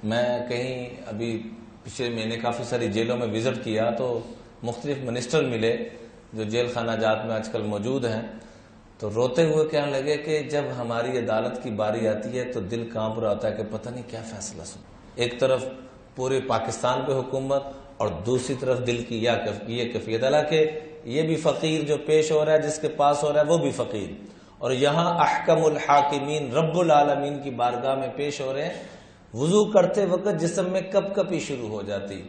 میں کہیں ابھی پچھلے مہینے کافی ساری جیلوں میں وزٹ کیا تو مختلف منسٹر ملے جو جیل خانہ جات میں آج کل موجود ہیں، تو روتے ہوئے کہنے لگے کہ جب ہماری عدالت کی باری آتی ہے تو دل کانپ رہا ہوتا ہے کہ پتہ نہیں کیا فیصلہ سن، ایک طرف پورے پاکستان پہ حکومت اور دوسری طرف دل کی یہ کیفیت، حالانکہ یہ بھی فقیر جو پیش ہو رہا ہے، جس کے پاس ہو رہا ہے وہ بھی فقیر، اور یہاں احکم الحاکمین رب العالمین کی بارگاہ میں پیش ہو رہے ہیں۔ وضو کرتے وقت جسم میں کپ کپی شروع ہو جاتی،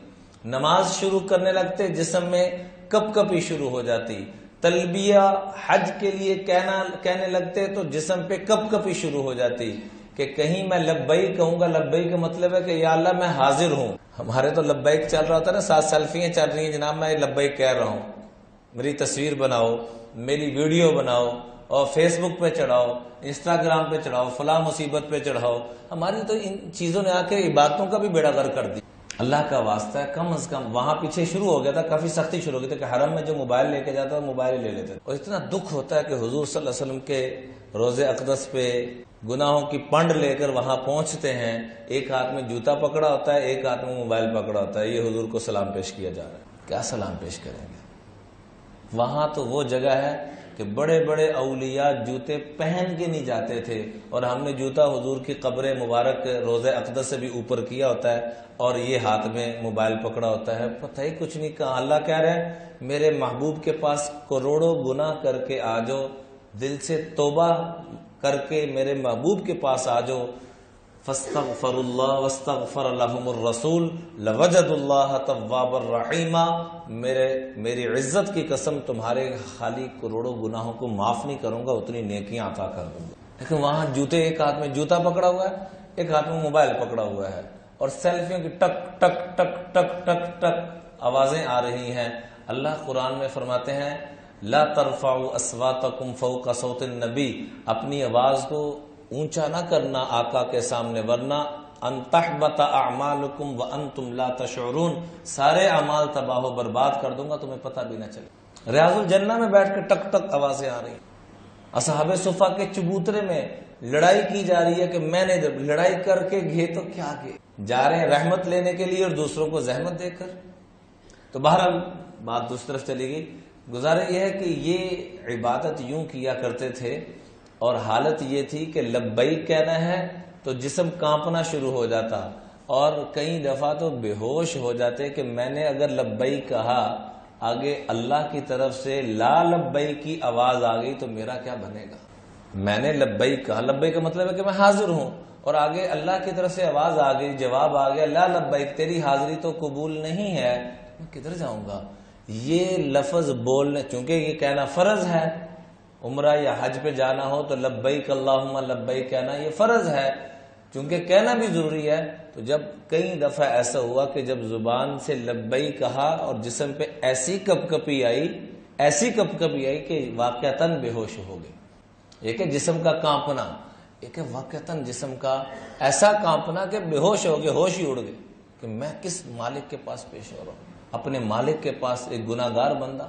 نماز شروع کرنے لگتے جسم میں کپ کپی شروع ہو جاتی، تلبیہ حج کے لیے کہنے لگتے تو جسم پہ کپ کپی شروع ہو جاتی کہ کہیں میں لبیک کہوں گا، لبیک کا مطلب ہے کہ یا اللہ میں حاضر ہوں۔ ہمارے تو لبیک چل رہا ہوتا ہے نا، 7 سیلفیاں چل رہی ہیں، جناب میں لبیک کہہ رہا ہوں، میری تصویر بناؤ، میری ویڈیو بناؤ اور فیس بک پہ چڑھاؤ، انسٹاگرام پہ چڑھاؤ، فلاں مصیبت پہ چڑھاؤ۔ ہماری تو ان چیزوں نے آ کے عبادتوں کا بھی بیڑا غرق کر دیا۔ اللہ کا واسطہ ہے، کم از کم وہاں پیچھے شروع ہو گیا تھا، کافی سختی شروع ہو گئی تھی کہ حرم میں جو موبائل لے کے جاتا ہے موبائل لے لیتے تھے، اور اتنا دکھ ہوتا ہے کہ حضور صلی اللہ علیہ وسلم کے روضے اقدس پہ گناہوں کی پنڈ لے کر وہاں پہنچتے ہیں، ایک ہاتھ میں جوتا پکڑا ہوتا ہے، ایک ہاتھ میں موبائل پکڑا ہوتا ہے، یہ حضور کو سلام پیش کیا جا رہا ہے۔ کیا سلام پیش کریں گے؟ وہاں تو وہ جگہ ہے کہ بڑے بڑے اولیاء جوتے پہن کے نہیں جاتے تھے، اور ہم نے جوتا حضور کی قبر مبارک روضہ اقدس سے بھی اوپر کیا ہوتا ہے اور یہ ہاتھ میں موبائل پکڑا ہوتا ہے، پتہ ہی کچھ نہیں کہا۔ اللہ کہہ رہے ہیں میرے محبوب کے پاس کروڑوں گناہ کر کے آ جاؤ، دل سے توبہ کر کے میرے محبوب کے پاس آ جاؤ، فاستغفر اللہ واستغفر لهم الرسول لوجد اللہ توابا رحیما، میری عزت کی قسم تمہارے خالی کروڑوں گناہوں کو معاف نہیں کروں گا، اتنی نیکیاں عطا کر دوں گا۔ لیکن وہاں جوتے، ایک ہاتھ میں جوتا پکڑا ہوا ہے، ایک ہاتھ میں موبائل پکڑا ہوا ہے، اور سیلفیوں کی ٹک ٹک ٹک ٹک ٹک ٹک آوازیں آ رہی ہیں۔ اللہ قرآن میں فرماتے ہیں لا ترفعوا اصواتکم فوق صوت النبی، اپنی آواز کو اونچا نہ کرنا آقا کے سامنے، ورنہ ان تحبط اعمالکم وانتم لا تشعرون، سارے اعمال تباہ و برباد کر دوں گا، تمہیں پتہ بھی نہ چلے۔ ریاض الجنہ میں بیٹھ کے ٹک ٹک آوازیں آ رہی ہیں۔ اصحاب صفا کے چبوترے میں لڑائی کی جا رہی ہے کہ میں نے لڑائی کر کے گئے تو کیا گئے، جا رہے ہیں رحمت لینے کے لیے اور دوسروں کو زحمت دے کر۔ تو بہرحال بات دوسری طرف چلی گئی۔ گزارا یہ ہے کہ یہ عبادت یوں کیا کرتے تھے، اور حالت یہ تھی کہ لبیک کہنا ہے تو جسم کانپنا شروع ہو جاتا، اور کئی دفعہ تو بے ہوش ہو جاتے کہ میں نے اگر لبیک کہا، آگے اللہ کی طرف سے لا لبیک کی آواز آ گئی تو میرا کیا بنے گا؟ میں نے لبیک کہا، لبیک کا مطلب ہے کہ میں حاضر ہوں، اور آگے اللہ کی طرف سے آواز آ گئی، جواب آ گیا لا لبیک، تیری حاضری تو قبول نہیں ہے، میں کدھر جاؤں گا؟ یہ لفظ بولنے، چونکہ یہ کہنا فرض ہے، عمرہ یا حج پہ جانا ہو تو لبیک اللہم لبیک کہنا یہ فرض ہے، چونکہ کہنا بھی ضروری ہے۔ تو جب کئی دفعہ ایسا ہوا کہ جب زبان سے لبیک کہا اور جسم پہ ایسی کپ کپی آئی کہ واقعتاً بے ہوش ہو گئے۔ ایک ہے جسم کا کانپنا، ایک ہے واقعتاً جسم کا ایسا کانپنا کہ بے ہوش ہو گئے، ہوش ہی اڑ گئے کہ میں کس مالک کے پاس پیش ہو رہا ہوں، اپنے مالک کے پاس ایک گناہگار بندہ۔